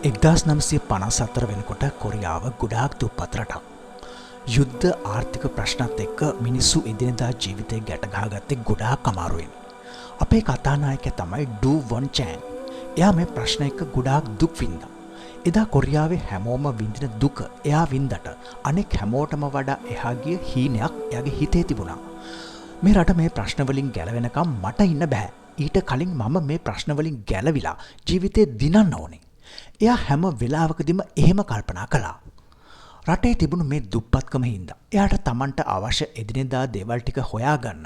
1954 වෙනකොට කොරියාව ගොඩාක් දුප්පත් රටක්. යුද්ධ ආර්ථික ප්‍රශ්නත් එක්ක මිනිස්සු එදිනෙදා ජීවිතේ ගැට ගහගත්තේ ගොඩාක් අමාරුවෙන්. අපේ කතානායකයා තමයි ඩූ වොන් චෑන්. එයා මේ ප්‍රශ්න එක්ක ගොඩාක් දුක් විඳා. එදා කොරියාවේ හැමෝම විඳින දුක එයා වින්දට අනෙක් හැමෝටම වඩා එහා ගිය හීනයක් එයාගේ හිතේ තිබුණා. මේ රට මේ ප්‍රශ්න වලින් ගැලවෙනකම් මට ඉන්න බෑ. ඊට කලින් මම මේ ප්‍රශ්න වලින් ගැලවිලා ජීවිතේ දිනන්න ඕනේ. එයා හැම වෙලාවකදීම එහෙම කල්පනා කළා. රටේ තිබුණු මේ දුප්පත්කම හින්දා එයාට Tamanට අවශ්‍ය එදිනෙදා දේවල් ටික හොයාගන්න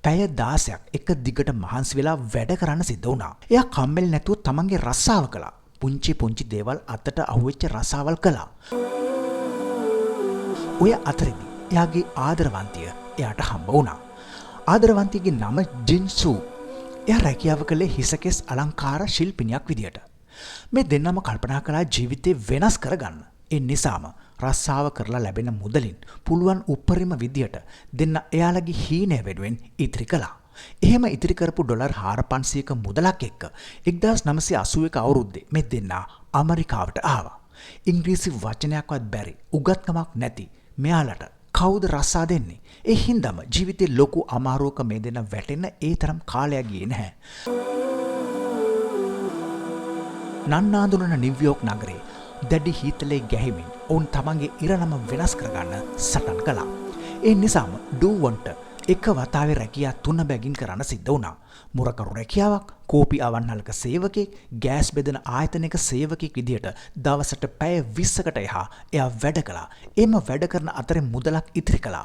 පැය 16ක් එක දිගට මහන්සි වෙලා වැඩ කරන්න සිද්ධ වුණා. එයා කම්මැලි නැතුව Tamanගේ රස්සාව කළා. පුංචි දේවල් අතට අහුවෙච්ච රස්සාවල් කළා. ඔය අතරේදී එයාගේ ආදරවන්තිය එයාට හම්බ වුණා. ආදරවන්තියගේ නම ජින්සු. එයා රැකියාව කළේ හිසකෙස් අලංකාර ශිල්පිනියක් විදියට. මේ දෙන්නම කල්පනා කළා ජීවිතේ වෙනස් කරගන්න. ඒ නිසාම රස්සාව කරලා ලැබෙන මුදලින් පුළුවන් උපරිම විදියට දෙන්න එයාලගේ හීනය වෙනුවෙන් ඉතිරි කළා. එහෙම ඉතිරි කරපු ඩොලර් 400ක මුදලක් එක්ක 1981 අවුරුද්දේ මේ දෙන්න ඇමරිකාවට ආවා. ඉංග්‍රීසි වචනයක්වත් බැරි උගත්කමක් නැති මෙයාලට කවුද රස්සා දෙන්නේ? ඒ හින්දාම ජීවිතේ ලොකු අමාරුවක මේ දෙන්න වැටෙන්න ඒ තරම් කාලයක් ගියේ නැහැ. නන්නාඳුනන නිව්යෝක් නගරේ දැඩි හීතලේ ගැහිමින් ඔවුන් තමන්ගේ ඉරණම වෙනස් කරගන්න සටන් කළා. ඒ නිසාම ඩූ වොන්ට එක වතාවේ රැකියා 3 බැගින් කරන්න සිද්ධ වුණා. මුරකරු රැකියාවක්, කෝපි අවන්හලක සේවකයෙක්, ගෑස් බෙදන ආයතනයක සේවකයෙක් විදියට දවසට පැය 20කට එහා එයා වැඩ කළා. එම වැඩ කරන අතරේ මුදලක් ඉතිරි කළා.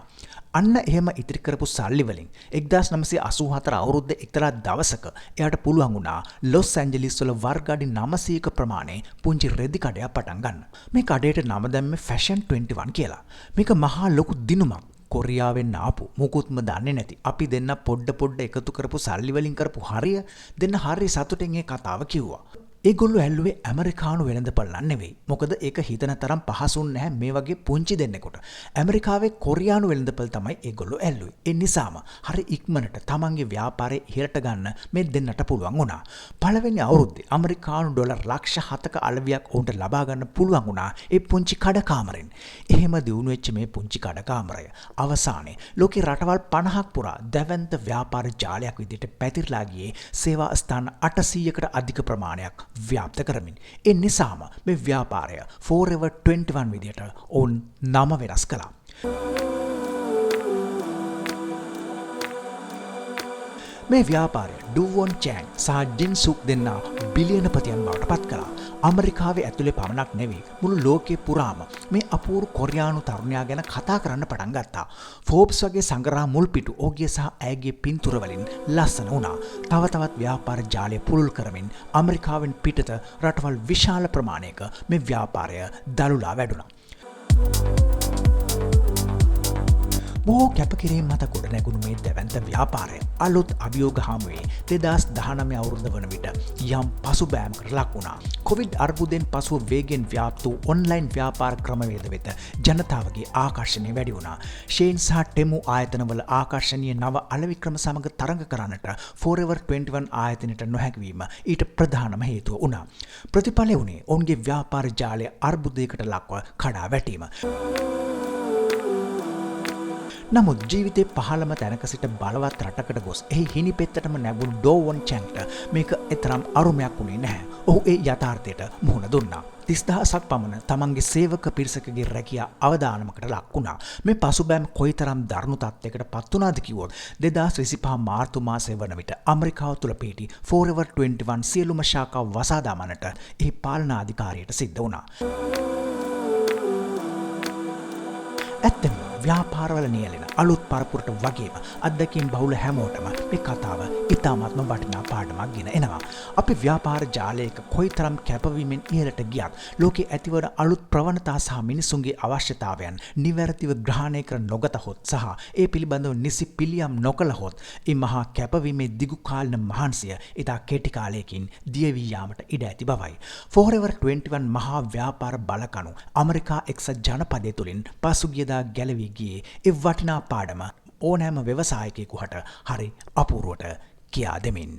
අන්න එහෙම ඉතිරි කරපු සල්ලි වලින් 1984 අවුරුද්දේ එක්තරා දවසක එයාට පුළුවන් වුණා ලොස් ඇන්ජලිස් වල වර්ග අඩි 900ක ප්‍රමාණය පුංචි රෙදි කඩයක් පටන් ගන්න. මේ කඩේට නම දැම්මේ ෆැෂන් 21 කියලා. මේක මහා ලොකු දිනුමක්. කොරියාවෙන් ආපු මොකුත්ම දන්නේ නැති අපි දෙන්න පොඩ එකතු කරපු සල්ලි වලින් කරපු හරිය දෙන්න හරිය සතුටින් ඒ කතාව කිව්වා. ඒගොල්ලෝ ඇල්ලුවේ ඇමරිකානු වෙළඳපොළ නෙවෙයි. මොකද ඒක හිතන තරම් පහසුන් නැහැ මේ වගේ පුංචි දෙන්නෙකුට. ඇමරිකාවේ කොරියානු වෙළඳපොළ තමයි ඒගොල්ලෝ ඇල්ලුවේ. ඒ නිසාම හරි ඉක්මනට තමන්ගේ ව්‍යාපාරය ඉහළට ගන්න මේ දෙන්නට පුළුවන් වුණා. පළවෙනි අවුරුද්දේ ඇමරිකානු ඩොලර් ලක්ෂ 7ක අලවියක් උන්ට ලබා ගන්න පුළුවන් වුණා ඒ පුංචි කඩකාමරෙන්. එහෙම දියුණු වෙච්ච මේ පුංචි කඩකාමරය අවසානයේ ලෝකේ රටවල් 50ක් පුරා දැවැන්ත ව්‍යාපාර ජාලයක් විදිහට පැතිරලා ගියේ සේවා ස්ථාන 800කට අධික ප්‍රමාණයක් ව්‍යාප්ත කරමින්. ඒ නිසාම මේ ව්‍යාපාරය Forever 21 විදියට ඔවුන් නම වෙනස් කළා. මේ ව්‍යාපාරය ඩූ වොන් චෑන් සහ ජින්සුක් දෙන්න බිලියනපතියන් බවට පත් කළා. ඇමරිකාවේ ඇතුලේ පමණක් නෙවෙයි මුළු ලෝකේ පුරාම මේ අපූර්ව කොරියානු තරුණයා ගැන කතා කරන්න පටන් ගත්තා. ෆෝබ්ස් වගේ සංග්‍රහ මුල්පිටු ඕගේ සහ ඇයගේ පින්තූර වලින් ලස්සන වුණා. තව තවත් ව්‍යාපාර ජාලය පුළුල් කරමින් ඇමරිකාවෙන් පිටත රටවල් විශාල ප්‍රමාණයක මේ ව්‍යාපාරය දළුලා වැඩුණා. බොහෝ කැපකිරීම් මත ගොඩ නැගුණු මේ දැවැන්ත ව්‍යාපාරය අලුත් අභියෝග හමුවේ 2019 අවුරුද්ද වන විට යම් පසුබෑමකට ලක් වුණා. කොවිඩ් අර්බුදයෙන් පසුව වේගෙන් ව්‍යාප්ත වූ ඔන්ලයින් ව්‍යාපාර ක්‍රමවේද වෙත ජනතාවගේ ආකර්ෂණය වැඩි වුණා. ෂේන් සහ ටෙමු ආයතනවල ආකර්ෂණීය නව අලෙවි ක්‍රම සමග තරඟ කරන්නට Forever 21 ආයතනයට නොහැකි වීම ඊට ප්‍රධානම හේතුව වුණා. ප්‍රතිඵලය වුණේ ඔවුන්ගේ ව්‍යාපාර ජාලය අර්බුදයකට ලක්ව කඩා වැටීම. නමුත් ජීවිතේ පහළම තැනක සිට බලවත් රටකට ගොස් එහි හිණිපෙත්තටම නැගුණු ඩෝ වොන් චෑන්ට මේක එතරම් අරුමයක් වුණේ නැහැ. ඔහු ඒ යථාර්ථයට මුහුණ දුන්නා. 30000ක් පමණ තමන්ගේ සේවක පිරිසකගේ රැකියා අවදානමකට ලක් වුණා. මේ පසුබෑම කොයිතරම් දරුණු තත්යකට පත් වුණාද කිව්වොත් 2025 මාර්තු මාසයේ වන විට ඇමරිකාව තුල පිහිටි Forever 21 සියලුම ශාඛා වසා දමන්නට එහි පාලනාධිකාරියට සිද්ධ වුණා. ඇත්තම ව්‍යාපාරවල නියැලෙන අලුත් පරපුරට වගේම අත්දැකීම් බහුල හැමෝටම මේ කතාව ඉතාමත්ම වටිනා පාඩමක් ගෙන එනවා. අපි ව්‍යාපාර ජාලයක කොයිතරම් කැපවීමෙන් ඉහළට ගියත් ලෝකේ ඇතිවන අලුත් ප්‍රවණතා සහ මිනිසුන්ගේ අවශ්‍යතාවයන් නිවැරදිව ග්‍රහණය කර නොගතහොත් සහ ඒ පිළිබඳව නිසි පිළියම් නොකළහොත් ඒ මහා කැපවීමේ දිගු කාලින මහන්සිය ඉතා කෙටි කාලයකින් දිය වී යාමට ඉඩ ඇති බවයි. Forever 21 මහා ව්‍යාපාර බලකණු ඇමරිකා එක්සත් ජනපදය තුලින් පසුගියදා ගැලවී ගියේ ඒ වටිනා පාඩම ඕනෑම ව්‍යවසායකයෙකුට හරි අපූර්වට කියා දෙමින්.